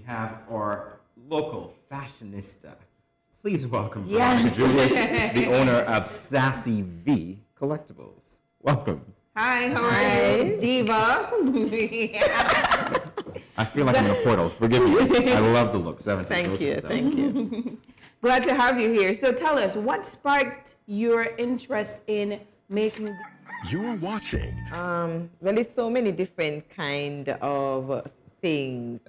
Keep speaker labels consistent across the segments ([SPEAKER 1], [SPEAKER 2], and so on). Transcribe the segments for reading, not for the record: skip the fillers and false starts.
[SPEAKER 1] have our local fashionista. Please welcome Veronica Julius, the owner of Sassy V Collectables. Welcome.
[SPEAKER 2] Hi, how are you? Diva.
[SPEAKER 1] I feel like I'm in a portal. Forgive me. I love the look. 17.
[SPEAKER 3] Thank you. Thank you.
[SPEAKER 2] Glad to have you here. So tell us, what sparked your interest in making?
[SPEAKER 4] You're watching.
[SPEAKER 3] Well, there's so many different kind of things.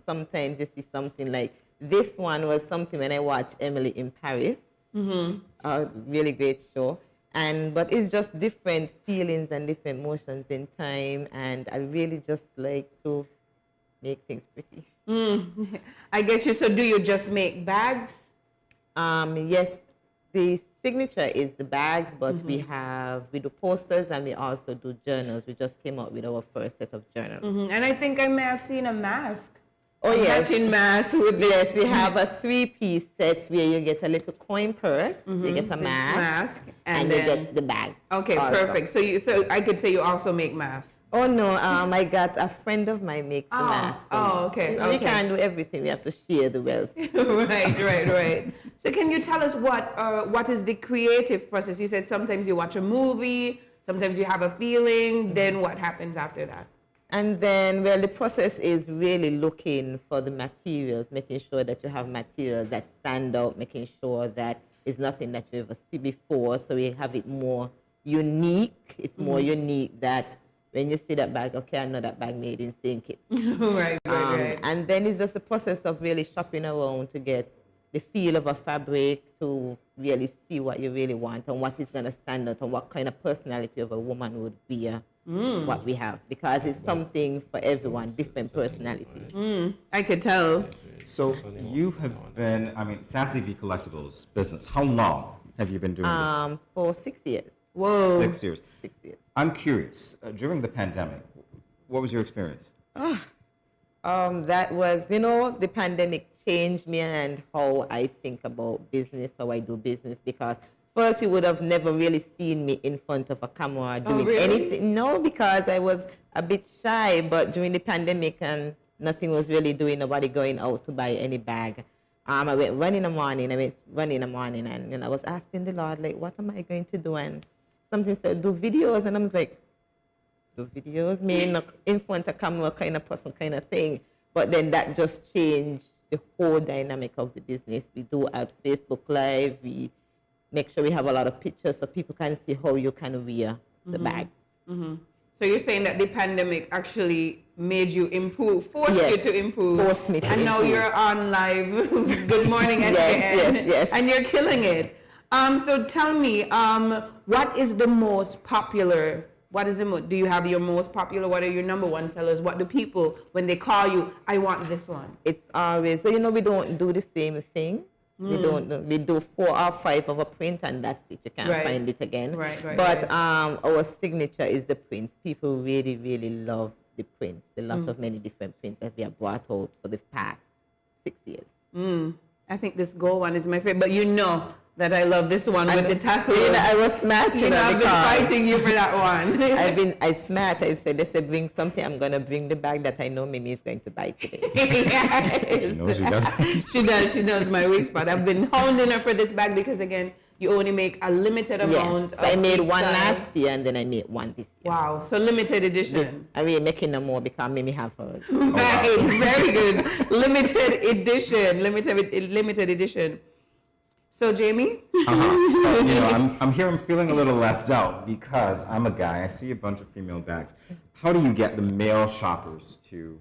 [SPEAKER 3] Sometimes you see something like this one was something when I watched Emily in Paris. A really great show. But it's just different feelings and different emotions in time. And I really just like to make things pretty.
[SPEAKER 2] I get you. So do you just make bags?
[SPEAKER 3] Yes, the signature is the bags, but we do posters and we also do journals. We just came out with our first set of journals.
[SPEAKER 2] And I think I may have seen a mask.
[SPEAKER 3] Oh, yes.
[SPEAKER 2] Matching mask with this.
[SPEAKER 3] Yes, we have a 3-piece set where you get a little coin purse, you get a mask, and you get the bag.
[SPEAKER 2] Okay,
[SPEAKER 3] also.
[SPEAKER 2] perfect. So I could say you also make masks.
[SPEAKER 3] Oh, no, I got a friend of mine makes the mask.
[SPEAKER 2] Okay.
[SPEAKER 3] We can't do everything. We have to share the wealth.
[SPEAKER 2] Right. So can you tell us what is the creative process? You said sometimes you watch a movie, sometimes you have a feeling, then what happens after that?
[SPEAKER 3] And then, well, the process is really looking for the materials, making sure that you have materials that stand out, making sure that it's nothing that you ever see before, so we have it more unique. It's more unique that when you see that bag, okay, I know that bag made in St. Kitts.
[SPEAKER 2] Right.
[SPEAKER 3] And then it's just a process of really shopping around to get the feel of a fabric, to really see what you really want and what is going to stand out and what kind of personality of a woman would be what we have. Because it's something for everyone, different personalities.
[SPEAKER 2] I could tell.
[SPEAKER 1] So you have been, Sassy V Collectables business. How long have you been doing this?
[SPEAKER 3] For 6 years.
[SPEAKER 2] Whoa.
[SPEAKER 1] 6 years.
[SPEAKER 3] 6 years.
[SPEAKER 1] I'm curious, during the pandemic, what was your experience?
[SPEAKER 3] That was, the pandemic changed me and how I think about business, how I do business, because first you would have never really seen me in front of a camera doing anything. No, because I was a bit shy, but during the pandemic and nothing was really doing, nobody going out to buy any bag. I went running in the morning, and I was asking the Lord, like, what am I going to do? And something said, do videos, and I was like, do videos, me in front of camera kind of person kind of thing. But then that just changed the whole dynamic of the business. We do at Facebook Live, we make sure we have a lot of pictures so people can see how you can wear the bags.
[SPEAKER 2] So you're saying that the pandemic actually made you improve, forced you to improve.
[SPEAKER 3] Forced me to
[SPEAKER 2] and now
[SPEAKER 3] improve.
[SPEAKER 2] You're on live. Good morning, SKN.
[SPEAKER 3] Yes.
[SPEAKER 2] And you're killing it. So tell me, what is the most popular? Do you have your most popular? What are your number one sellers? What do people, when they call you, I want this one?
[SPEAKER 3] It's always, so we don't do the same thing. We do 4 or 5 of a print and that's it. You can't find it again. But our signature is the prints. People really, really love the prints. A lot of many different prints that we have brought out for the past 6 years.
[SPEAKER 2] I think this gold one is my favorite, but that I love this one with the tassels.
[SPEAKER 3] I was smart,
[SPEAKER 2] I've been fighting you for that one.
[SPEAKER 3] I smart. I said, they said, bring something. I'm going to bring the bag that I know Mimi is going to buy today.
[SPEAKER 2] Yes.
[SPEAKER 1] She knows she does.
[SPEAKER 2] She knows my weak spot. I've been hounding her for this bag because, again, you only make a limited amount.
[SPEAKER 3] So I made one last year and then I made one this year.
[SPEAKER 2] Wow. So limited edition.
[SPEAKER 3] I mean, making no more because Mimi have hers.
[SPEAKER 2] Right. Very good. Limited edition. Limited edition. So, Jamie?
[SPEAKER 1] I'm here, I'm feeling a little left out because I'm a guy. I see a bunch of female bags. How do you get the male shoppers to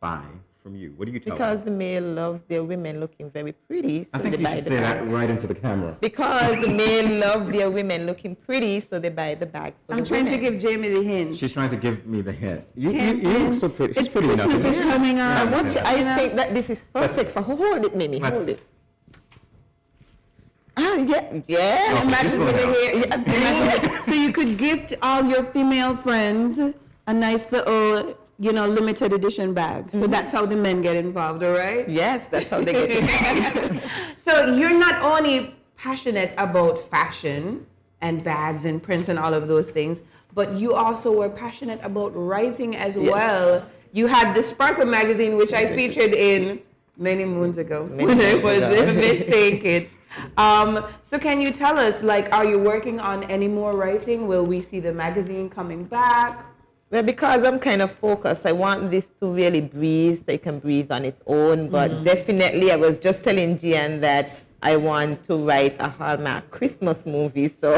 [SPEAKER 1] buy from you? What do you tell them?
[SPEAKER 3] Because the male loves their women looking very pretty, so
[SPEAKER 1] I think
[SPEAKER 3] they
[SPEAKER 1] you
[SPEAKER 3] buy
[SPEAKER 1] should
[SPEAKER 3] the
[SPEAKER 1] say
[SPEAKER 3] bag.
[SPEAKER 1] that right into the camera.
[SPEAKER 3] Because the male love their women looking pretty, so they buy the bags for
[SPEAKER 2] I'm trying to give Jamie the hint.
[SPEAKER 1] She's trying to give me the hint. You look so pretty. She's pretty enough.
[SPEAKER 2] Christmas is coming up.
[SPEAKER 3] I think that this is perfect for her. Hold it, Mimi. Hold it. Yeah.
[SPEAKER 1] Oh,
[SPEAKER 2] Matches with the hair. So you could gift all your female friends a nice little, limited edition bag. So that's how the men get involved, all right?
[SPEAKER 3] Yes, that's how they get involved.
[SPEAKER 2] So you're not only passionate about fashion and bags and prints and all of those things, but you also were passionate about writing as well. you had the Sparkle magazine, which I featured in many moons ago when I was Miss St. Kitts. So can you tell us, like, are you working on any more writing? Will we see the magazine coming back?
[SPEAKER 3] Well, because I'm kind of focused, I want this to really breathe so it can breathe on its own. But definitely, I was just telling Gian that I want to write a Hallmark Christmas movie. So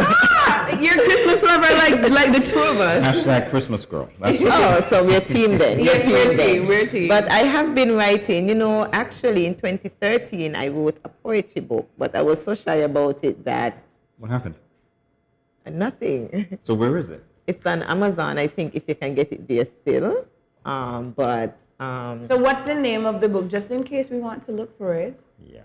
[SPEAKER 2] You're a Christmas lover like the two of us.
[SPEAKER 1] Hashtag Christmas girl. That's what
[SPEAKER 3] oh, so we're a team then.
[SPEAKER 2] Yes, we're a team. We're a team.
[SPEAKER 3] But I have been writing, you know, actually in 2013, I wrote a poetry book, but I was so shy about it that
[SPEAKER 1] What happened?
[SPEAKER 3] nothing.
[SPEAKER 1] So where is it?
[SPEAKER 3] It's on Amazon, I think, if you can get it there still.
[SPEAKER 2] So what's the name of the book, just in case we want to look for it?
[SPEAKER 1] Yeah.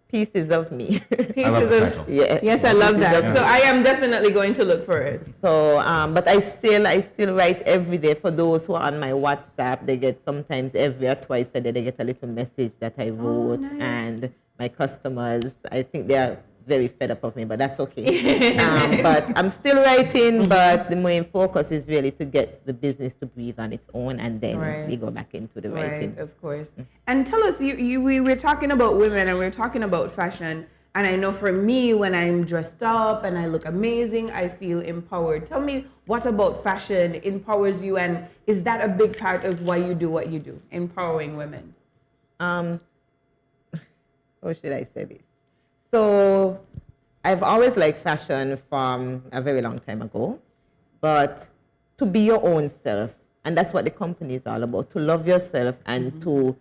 [SPEAKER 3] Pieces of Me.
[SPEAKER 1] I love the title.
[SPEAKER 3] Yeah.
[SPEAKER 2] Yes, I love
[SPEAKER 3] Pieces
[SPEAKER 2] that.
[SPEAKER 3] of
[SPEAKER 2] So
[SPEAKER 3] Me.
[SPEAKER 2] I am definitely going to look for it.
[SPEAKER 3] So, but I still write every day. For those who are on my WhatsApp, they get sometimes every or twice a day, they get a little message that I wrote.
[SPEAKER 2] nice.
[SPEAKER 3] And my customers, I think they are very fed up of me, but that's okay. But I'm still writing, but the main focus is really to get the business to breathe on its own, and then we go back into the writing.
[SPEAKER 2] Right, of course. And tell us, we were talking about women and we were talking about fashion. And I know for me, when I'm dressed up and I look amazing, I feel empowered. Tell me, what about fashion empowers you, and is that a big part of why you do what you do, empowering women?
[SPEAKER 3] How should I say this? So I've always liked fashion from a very long time ago, but to be your own self, and that's what the company is all about, to love yourself and to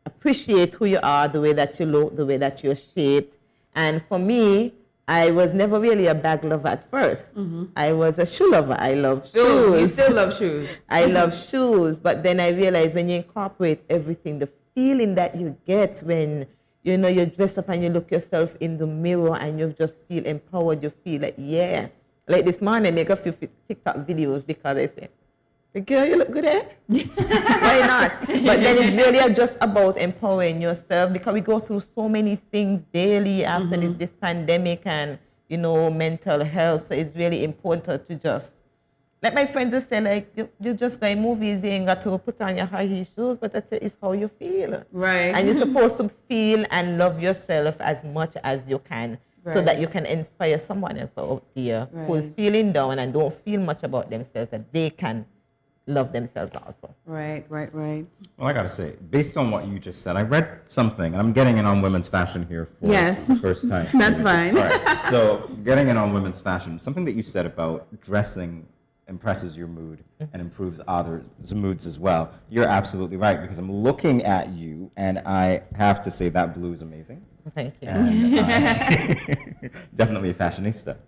[SPEAKER 3] appreciate who you are, the way that you look, the way that you're shaped. And for me, I was never really a bag lover at first. I was a shoe lover. I love shoes.
[SPEAKER 2] Oh, you still love shoes.
[SPEAKER 3] I love shoes, but then I realized when you incorporate everything, the feeling that you get when you know you dress up and you look yourself in the mirror and you just feel empowered, you feel like, yeah. Like this morning, I make a few TikTok videos because I say, girl, you look good, eh? Why not? But then it's really just about empowering yourself, because we go through so many things daily after this pandemic and, you know, mental health. So it's really important to just, like my friends just say, like, you just go in movies, you ain't got to put on your high heel shoes, but that's it, it's how you feel.
[SPEAKER 2] Right.
[SPEAKER 3] And you're supposed to feel and love yourself as much as you can, so that you can inspire someone else out there who is feeling down and don't feel much about themselves, that they can love themselves also.
[SPEAKER 2] Right.
[SPEAKER 1] Well, I gotta say, based on what you just said, I read something, and I'm getting in on women's fashion here for the first time.
[SPEAKER 2] That's fine.
[SPEAKER 1] All right. So, getting in on women's fashion, something that you said about dressing impresses your mood and improves others' moods as well. You're absolutely right, because I'm looking at you, and I have to say that blue is amazing.
[SPEAKER 3] Thank you.
[SPEAKER 1] And, definitely a fashionista.